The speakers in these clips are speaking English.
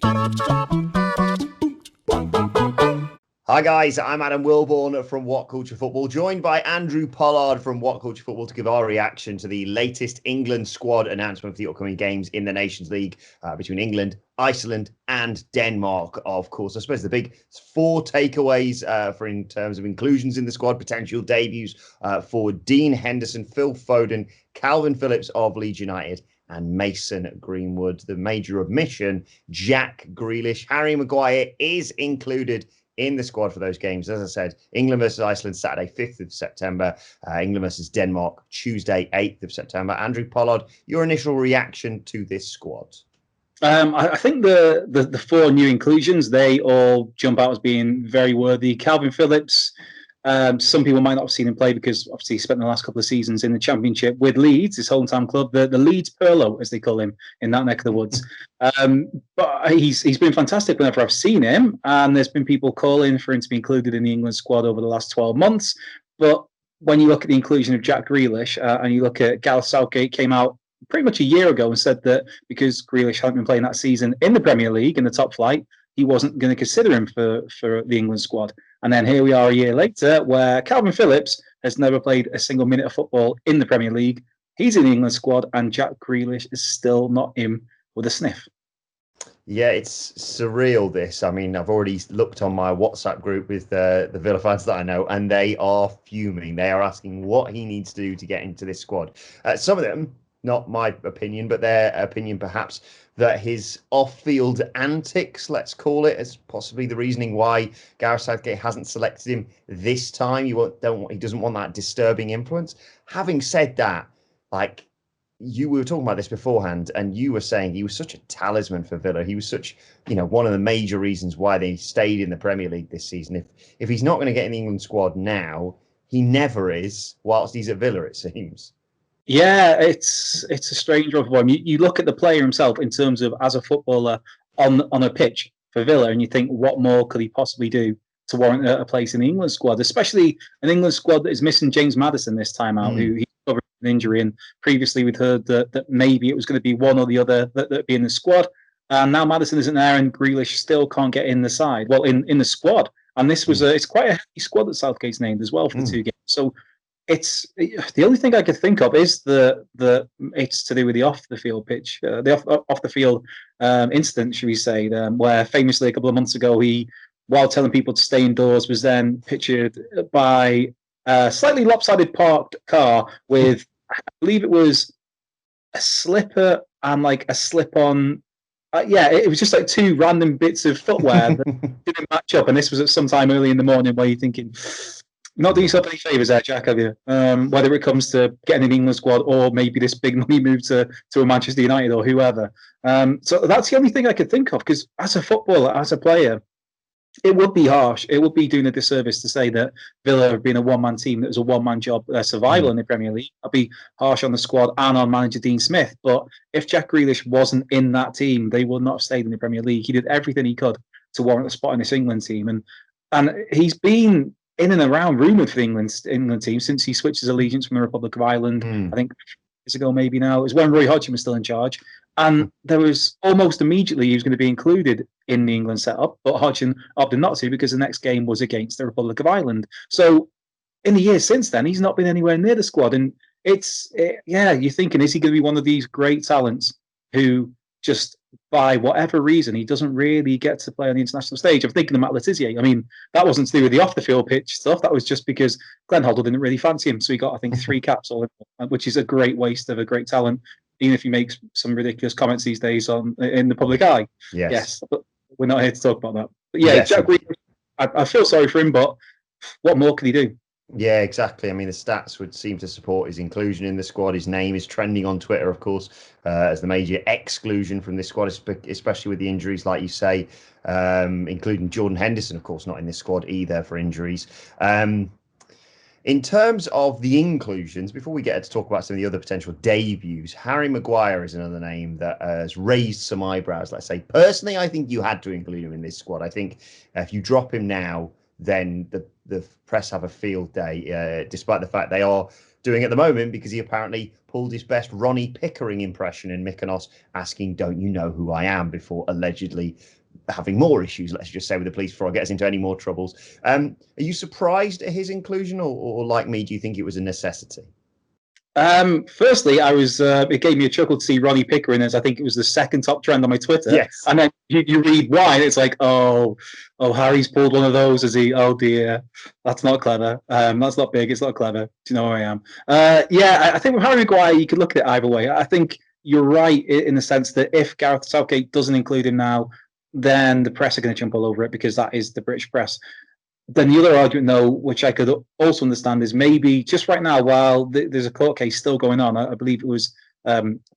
Hi guys, I'm Adam Wilbourn from WhatCulture Football, joined by Andrew Pollard from WhatCulture Football to give our reaction to the latest England squad announcement for the upcoming games in the Nations League between England, Iceland and Denmark, of course. I suppose the big 4 takeaways for in terms of inclusions in the squad, potential debuts for Dean Henderson, Phil Foden, Calvin Phillips of Leeds United and Mason Greenwood. The major omission, Jack Grealish. Harry Maguire is included in the squad for those games. As I said, England versus Iceland, Saturday, 5th of September. England versus Denmark, Tuesday, 8th of September. Andrew Pollard, your initial reaction to this squad? I think the 4 new inclusions, they all jump out as being very worthy. Calvin Phillips, some people might not have seen him play because obviously he spent the last couple of seasons in the Championship with Leeds, his hometown club, the Leeds Perlo, as they call him in that neck of the woods. But he's been fantastic whenever I've seen him, and there's been people calling for him to be included in the England squad over the last 12 months. But when you look at the inclusion of Jack Grealish and you look at Gareth Southgate came out pretty much a year ago and said that because Grealish hadn't been playing that season in the Premier League in the top flight, he wasn't going to consider him for the England squad. And then here we are a year later where Calvin Phillips has never played a single minute of football in the Premier League. He's in the England squad and Jack Grealish is still not in with a sniff. Yeah, it's surreal, this. I mean, I've already looked on my WhatsApp group with the Villa fans that I know, and they are fuming. They are asking what he needs to do to get into this squad. Some of them, not my opinion, but their opinion perhaps, that his off-field antics, let's call it, is possibly the reasoning why Gareth Southgate hasn't selected him this time. He doesn't want that disturbing influence. Having said that, we were talking about this beforehand, and you were saying he was such a talisman for Villa. He was such, one of the major reasons why they stayed in the Premier League this season. If he's not going to get in the England squad now, he never is whilst he's at Villa, it seems. Yeah, it's a strange one for him. You look at the player himself in terms of as a footballer on a pitch for Villa, and you think, what more could he possibly do to warrant a place in the England squad, especially an England squad that is missing James Maddison this time out, who he covered an injury. And previously we'd heard that maybe it was going to be one or the other that'd be in the squad. And now Maddison isn't there, and Grealish still can't get in the side. Well, in the squad. And this was it's quite a heavy squad that Southgate's named as well for the 2 games. So it's the only thing I could think of is the it's to do with the off the field pitch, the off the field incident, should we say, where famously a couple of months ago he, while telling people to stay indoors, was then pictured by a slightly lopsided parked car with, I believe it was a slipper and a slip-on. It was just 2 random bits of footwear that didn't match up, and this was at some time early in the morning where you're thinking, not doing yourself any favours there, Jack, have you? Whether it comes to getting an England squad or maybe this big money move to a Manchester United or whoever. So that's the only thing I could think of, because as a footballer, as a player, it would be harsh. It would be doing a disservice to say that Villa have been a one-man team that was a one-man job, their survival in the Premier League. I'd be harsh on the squad and on manager Dean Smith. But if Jack Grealish wasn't in that team, they would not have stayed in the Premier League. He did everything he could to warrant a spot in this England team. And he's been in and around rumoured for the England team since he switched his allegiance from the Republic of Ireland, I think years ago maybe now. It was when Roy Hodgson was still in charge. And there was almost immediately he was going to be included in the England setup, but Hodgson opted not to because the next game was against the Republic of Ireland. So in the years since then, he's not been anywhere near the squad. And you're thinking, is he going to be one of these great talents who just, by whatever reason, he doesn't really get to play on the international stage? I'm thinking of Matt Letizia. I mean, that wasn't to do with the off-the-field pitch stuff. That was just because Glenn Hoddle didn't really fancy him. So he got, I think, 3 caps, which is a great waste of a great talent, even if he makes some ridiculous comments these days in the public eye. Yes. But we're not here to talk about that. But Jack Grealish, I feel sorry for him, but what more could he do? Yeah, exactly. I mean, the stats would seem to support his inclusion in the squad. His name is trending on Twitter, of course, as the major exclusion from this squad, especially with the injuries, like you say, including Jordan Henderson, of course, not in this squad either for injuries. In terms of the inclusions, before we get to talk about some of the other potential debuts, Harry Maguire is another name that has raised some eyebrows, let's say. Personally, I think you had to include him in this squad. I think if you drop him now, then the press have a field day, despite the fact they are doing at the moment, because he apparently pulled his best Ronnie Pickering impression in Mykonos, asking, "Don't you know who I am?" before allegedly having more issues, let's just say, with the police before I get us into any more troubles. Are you surprised at his inclusion, or like me, do you think it was a necessity? Firstly, I was. It gave me a chuckle to see Ronnie Pickering, as I think it was the second top trend on my Twitter. Yes. And then you read why, and it's like, oh, Harry's pulled one of those. Is he? Oh dear, that's not clever. That's not big. It's not clever. Do you know who I am? Yeah, I think with Harry Maguire, you could look at it either way. I think you're right in the sense that if Gareth Southgate doesn't include him now, then the press are going to jump all over it, because that is the British press. Then the other argument, though, which I could also understand, is maybe just right now, while there's a court case still going on, I believe it was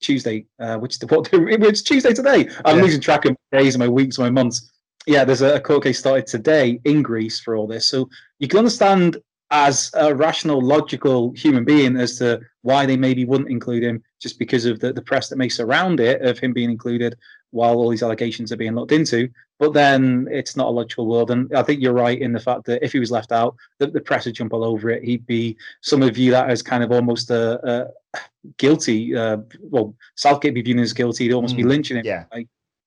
Tuesday, it's Tuesday today. I'm losing track of my days, my weeks, my months. Yeah, there's a court case started today in Greece for all this. So you can understand as a rational, logical human being as to why they maybe wouldn't include him, just because of the press that may surround it of him being included while all these allegations are being looked into. But then it's not a logical world. And I think you're right in the fact that if he was left out, the press would jump all over it. He'd be, some would view that as kind of almost a guilty. Well, Southgate be viewed as guilty. He'd almost be lynching him. Yeah.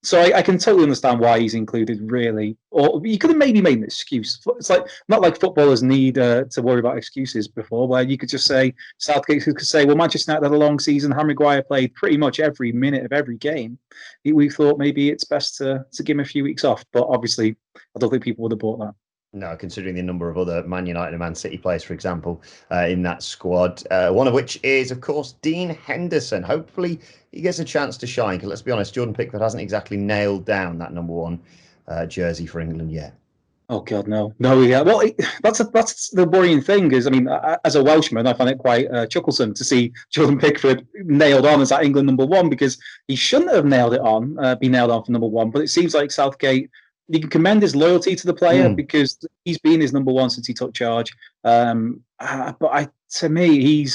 So I can totally understand why he's included, really. Or you could have maybe made an excuse. It's like not like footballers need to worry about excuses before, where you could just say, Southgate could say, well, Manchester United had a long season. Harry Maguire played pretty much every minute of every game. We thought maybe it's best to give him a few weeks off. But obviously, I don't think people would have bought that. No, considering the number of other Man United and Man City players, for example, in that squad, one of which is, of course, Dean Henderson. Hopefully he gets a chance to shine, because let's be honest, Jordan Pickford hasn't exactly nailed down that number one jersey for England yet. Oh God, no. Yeah. Well, that's the worrying thing. Is, I mean, as a Welshman, I find it quite chucklesome to see Jordan Pickford nailed on as that England number one, because he shouldn't have nailed it on, been nailed on for number one. But it seems like Southgate, you can commend his loyalty to the player, because he's been his number one since he took charge. But to me,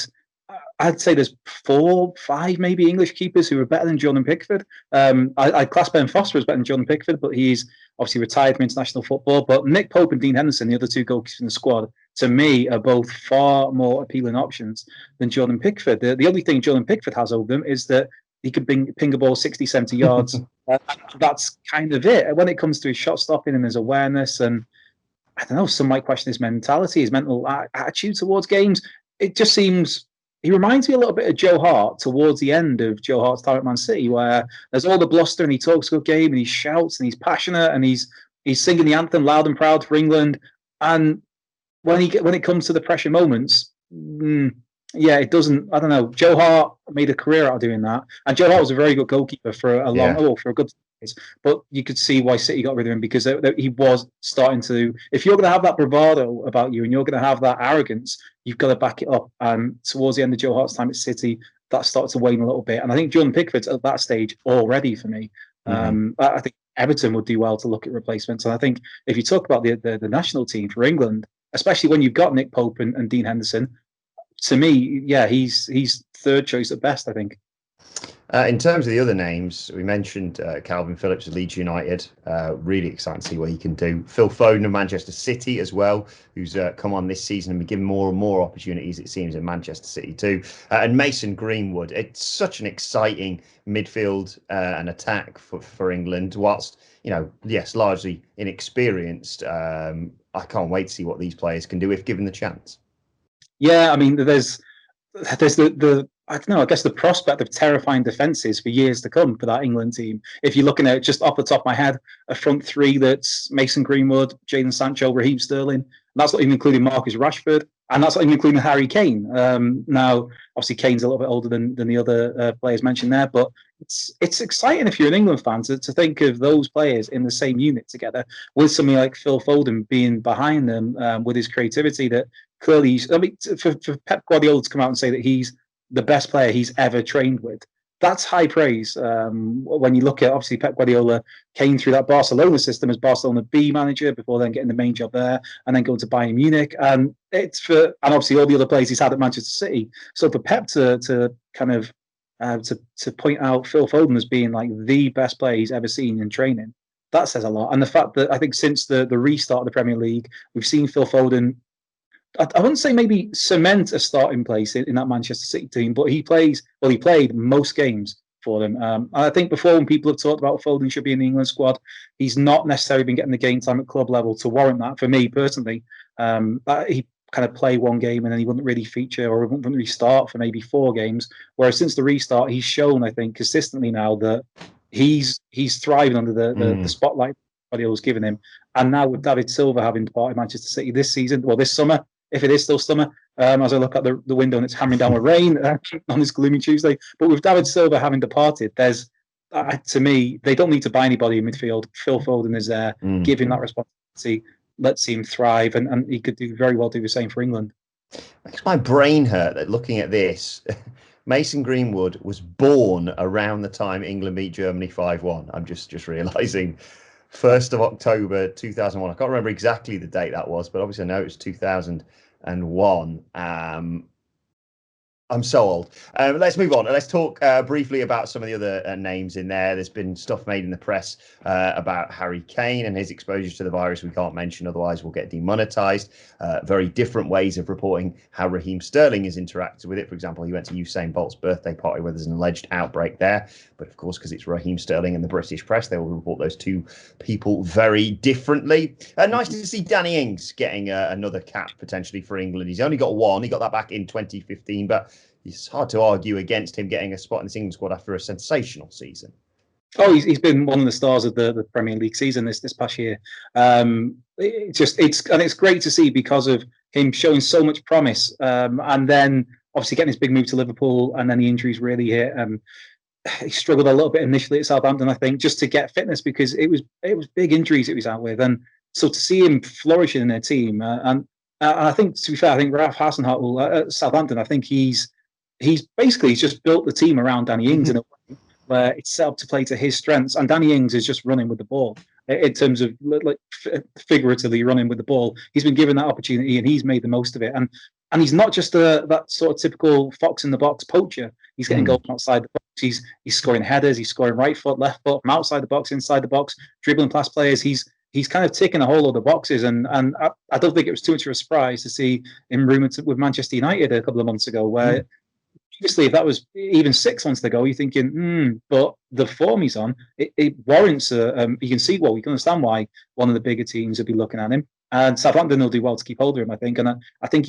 I'd say there's 4, 5 maybe English keepers who are better than Jordan Pickford. I'd class Ben Foster as better than Jordan Pickford, but he's obviously retired from international football. But Nick Pope and Dean Henderson, the other two goalkeepers in the squad, to me are both far more appealing options than Jordan Pickford. The only thing Jordan Pickford has over them is that he could ping a ball 60, 70 yards. That's kind of it. When it comes to his shot stopping and his awareness, and I don't know, some might question his mentality, his mental attitude towards games. It just seems, he reminds me a little bit of Joe Hart towards the end of Joe Hart's time at Man City, where there's all the bluster and he talks a good game and he shouts and he's passionate and he's singing the anthem loud and proud for England. And when it comes to the pressure moments, it doesn't. I don't know. Joe Hart made a career out of doing that, and Joe Hart was a very good goalkeeper for a good. But you could see why City got rid of him, because he was starting to. If you're going to have that bravado about you and you're going to have that arrogance, you've got to back it up. And towards the end of Joe Hart's time at City, that started to wane a little bit. And I think Jordan Pickford's at that stage already for me. I think Everton would do well to look at replacements. And I think if you talk about the national team for England, especially when you've got Nick Pope and Dean Henderson, to me, he's third choice at best, I think. In terms of the other names, we mentioned Calvin Phillips of Leeds United. Really exciting to see what he can do. Phil Foden of Manchester City as well, who's come on this season and been given more and more opportunities, it seems, in Manchester City too. And Mason Greenwood. It's such an exciting midfield and attack for England. Whilst, yes, largely inexperienced, I can't wait to see what these players can do if given the chance. Yeah, I mean, there's the I don't know, I guess the prospect of terrifying defences for years to come for that England team. If you're looking at it just off the top of my head, a front three that's Mason Greenwood, Jadon Sancho, Raheem Sterling. That's not even including Marcus Rashford, and that's not even including Harry Kane. Now, obviously, Kane's a little bit older than the other players mentioned there, but it's exciting if you're an England fan to think of those players in the same unit together, with somebody like Phil Foden being behind them with his creativity that clearly, for Pep Guardiola to come out and say that he's the best player he's ever trained with, that's high praise. When you look at, obviously, Pep Guardiola came through that Barcelona system as Barcelona B manager before then getting the main job there and then going to Bayern Munich. And and obviously all the other players he's had at Manchester City. So for Pep to kind of to point out Phil Foden as being like the best player he's ever seen in training, that says a lot. And the fact that I think since the restart of the Premier League, we've seen Phil Foden, I wouldn't say maybe cement a starting place in that Manchester City team, but he played most games for them. I think before, when people have talked about Foden should be in the England squad, he's not necessarily been getting the game time at club level to warrant that. For me personally, he kind of play one game and then he wouldn't really feature or wouldn't really start for maybe 4 games. Whereas since the restart, he's shown, I think, consistently now that he's thriving under the spotlight everybody was giving him. And now with David Silva having departed Manchester City this season, well, this summer, if it is still summer, as I look at the window and it's hammering down with rain on this gloomy Tuesday. But with David Silva having departed, there's, to me, they don't need to buy anybody in midfield. Phil Foden is there, giving that responsibility. Let's see him thrive, and he could very well do the same for England. Makes my brain hurt that looking at this. Mason Greenwood was born around the time England beat Germany 5-1. I'm just realising. 1st of October 2001. I can't remember exactly the date that was, but obviously I know it was 2001. I'm so old. Let's move on. Let's talk briefly about some of the other names in there. There's been stuff made in the press about Harry Kane and his exposure to the virus we can't mention, otherwise we'll get demonetized. Very different ways of reporting how Raheem Sterling has interacted with it. For example, he went to Usain Bolt's birthday party where there's an alleged outbreak there. But of course, because it's Raheem Sterling and the British press, they will report those two people very differently. Nice to see Danny Ings getting another cap potentially for England. He's only got one. He got that back in 2015, but it's hard to argue against him getting a spot in this England squad after a sensational season. Oh, he's been one of the stars of the Premier League season this past year. It's great to see because of him showing so much promise, and then obviously getting his big move to Liverpool, and then the injuries really hit. He struggled a little bit initially at Southampton, I think, just to get fitness because it was big injuries he was out with, and so to see him flourishing in their team, and I think, to be fair, I think Ralph Hasenhüttl at Southampton, I think he's just built the team around Danny Ings in a way where it's set up to play to his strengths, and Danny Ings is just running with the ball in terms of like figuratively running with the ball. He's been given that opportunity and he's made the most of it, and he's not just that sort of typical fox in the box poacher. He's getting goals from outside the box. He's scoring headers. He's scoring right foot, left foot, from outside the box, inside the box, dribbling past players. He's kind of ticking a whole lot of boxes, and I don't think it was too much of a surprise to see him rumoured with Manchester United a couple of months ago, where previously, if that was even 6 months ago, you're thinking, but the form he's on, it warrants you can see, you can understand why one of the bigger teams would be looking at him. And Southampton will do well to keep hold of him, I think. And I think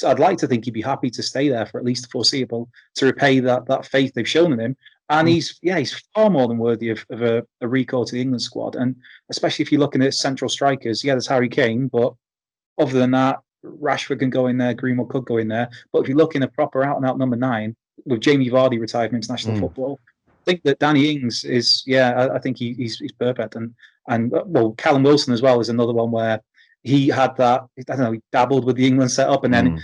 I'd like to think he'd be happy to stay there for at least the foreseeable to repay that faith they've shown in him. And he's far more than worthy of a recall to the England squad. And especially if you're looking at central strikers, there's Harry Kane, but other than that, Rashford can go in there, Greenwood could go in there. But if you're looking at a proper out-and-out number 9, with Jamie Vardy retired from international football, I think that Danny Ings is, I think he's perfect. And Callum Wilson as well is another one where he had that, I don't know, he dabbled with the England setup, and then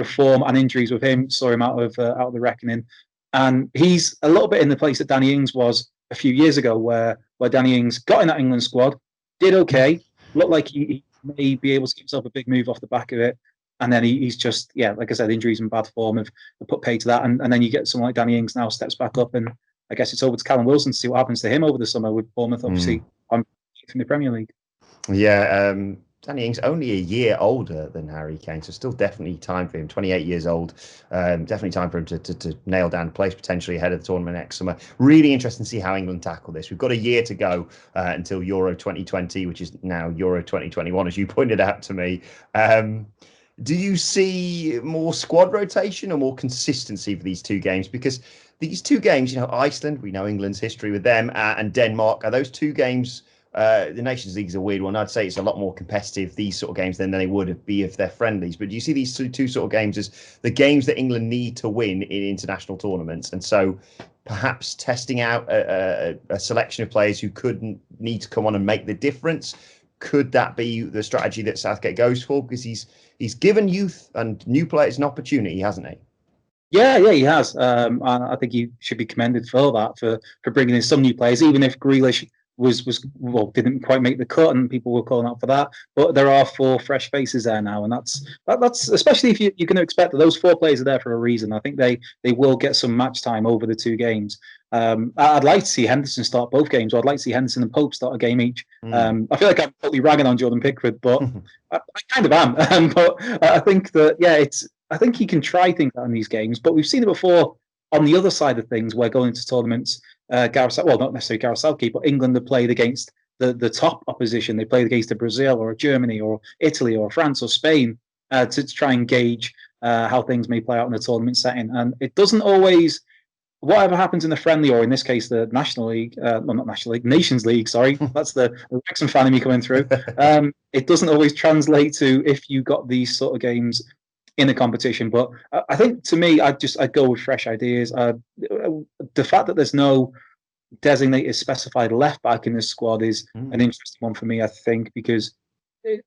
form and injuries with him saw him out of the reckoning. And he's a little bit in the place that Danny Ings was a few years ago, where Danny Ings got in that England squad, did okay, looked like he may be able to give himself a big move off the back of it. And then he's just, like I said, injuries and bad form have put pay to that. And then you get someone like Danny Ings now steps back up, and I guess it's over to Callum Wilson to see what happens to him over the summer with Bournemouth, obviously, from the Premier League. Yeah, Danny Ings only a year older than Harry Kane, so still definitely time for him. 28 years old, definitely time for him to nail down a place potentially ahead of the tournament next summer. Really interesting to see how England tackle this. We've got a year to go until Euro 2020, which is now Euro 2021, as you pointed out to me. Do you see more squad rotation or more consistency for these two games? Because these two games, Iceland, we know England's history with them, and Denmark, are those two games. The Nations League is a weird one. I'd say it's a lot more competitive, these sort of games, than they would be if they're friendlies. But do you see these two sort of games as the games that England need to win in international tournaments? And so perhaps testing out a selection of players who couldn't need to come on and make the difference. Could that be the strategy that Southgate goes for? Because he's given youth and new players an opportunity, hasn't he? Yeah, he has. I think he should be commended for that, for bringing in some new players, even if Grealish well, didn't quite make the cut, and people were calling out for that. But there are 4 fresh faces there now, and that's especially if you're going to expect that those 4 players are there for a reason. I think they will get some match time over the 2 games. I'd like to see Henderson start both games, or I'd like to see Henderson and Pope start a game each. I feel like I'm totally ragging on Jordan Pickford, but I kind of am. But I think that I think he can try things out in these games. But we've seen it before on the other side of things, where going into tournaments. Not necessarily Gareth Southgate, but England have played against the top opposition. They played against a Brazil or a Germany or Italy or France or Spain to try and gauge how things may play out in a tournament setting. And it doesn't always, whatever happens in the friendly, or in this case, the National League, not National League, Nations League, sorry, that's the Wrexham fan of me coming through. It doesn't always translate to if you got these sort of games in a competition. But I think, to me, I'd go with fresh ideas. The fact that there's no designated specified left back in this squad is an interesting one for me, I think, because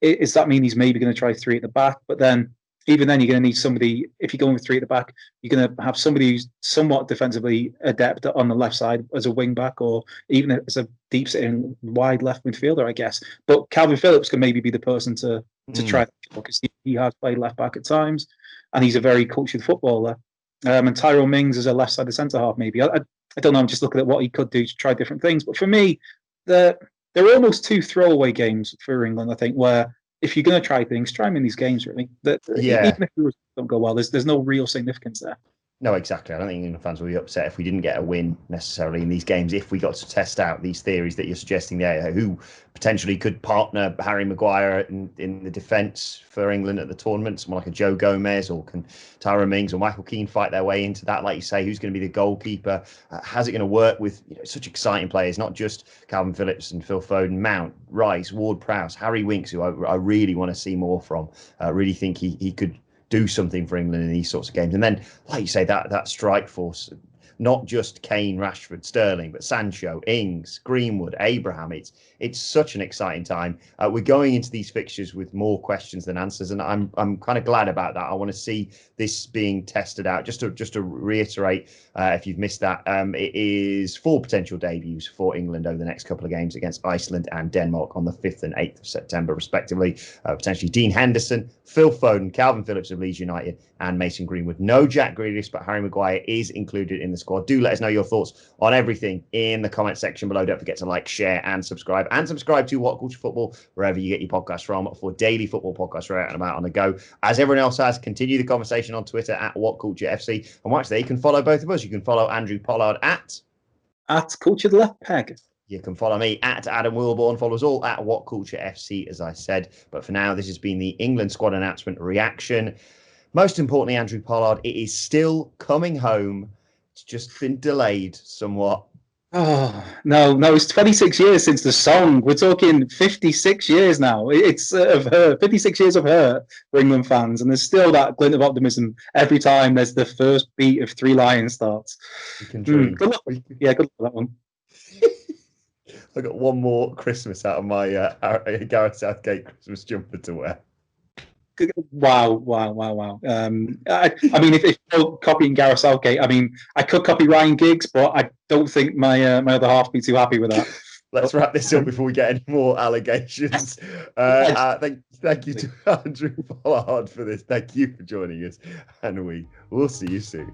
does that mean he's maybe going to try 3 at the back? But then, even then, you're going to need somebody, if you're going with 3 at the back, you're going to have somebody who's somewhat defensively adept on the left side as a wing back, or even as a deep sitting wide left midfielder, I guess. But Calvin Phillips can maybe be the person to try, because he has played left back at times, and he's a very cultured footballer. And Tyrone Mings is a left sided centre half, maybe. I don't know. I'm just looking at what he could do to try different things. But for me, there are almost 2 throwaway games for England, I think, where if you're going to try things, try them in these games, really. Even if the don't go well, there's no real significance there. No, exactly. I don't think England fans will be upset if we didn't get a win necessarily in these games, if we got to test out these theories that you're suggesting there, who potentially could partner Harry Maguire in the defence for England at the tournament, someone like a Joe Gomez, or can Tyrone Mings or Michael Keane fight their way into that? Like you say, who's going to be the goalkeeper? How's it going to work with such exciting players, not just Calvin Phillips and Phil Foden, Mount, Rice, Ward-Prowse, Harry Winks, who I really want to see more from. I really think he could do something for England in these sorts of games. And then, like you say, that strike force, not just Kane, Rashford, Sterling, but Sancho, Ings, Greenwood, Abraham. It's such an exciting time. We're going into these fixtures with more questions than answers, and I'm kind of glad about that. I want to see this being tested out. Just to reiterate, if you've missed that, it is 4 potential debuts for England over the next couple of games against Iceland and Denmark on the 5th and 8th of September, respectively. Potentially Dean Henderson, Phil Foden, Calvin Phillips of Leeds United, and Mason Greenwood. No Jack Grealish, but Harry Maguire is included in the squad. Do let us know your thoughts on everything in the comment section below. Don't forget to like, share, and subscribe. And subscribe to What Culture Football, wherever you get your podcasts from, for daily football podcasts right out and about on the go. As everyone else has, continue the conversation on Twitter at WhatCultureFC. And watch there, you can follow both of us. You can follow Andrew Pollard at Culture the Left Peg. You can follow me at Adam Wilbourn. Follow us all at WhatCultureFC, as I said. But for now, this has been the England squad announcement reaction. Most importantly, Andrew Pollard, it is still coming home. It's just been delayed somewhat. Oh, no, it's 26 years since the song. We're talking 56 years now. It's of her, 56 years of her for England fans. And there's still that glint of optimism every time there's the first beat of Three Lions starts. You can dream. Good luck. Yeah, good luck with that one. I got one more Christmas out of my Gareth Southgate Christmas jumper to wear. Wow. I mean, if you're copying Gareth Southgate, I mean, I could copy Ryan Giggs, but I don't think my other half be too happy with that. Let's wrap this up before we get any more allegations. Thank you to Andrew Pollard for this. Thank you for joining us, and we'll see you soon.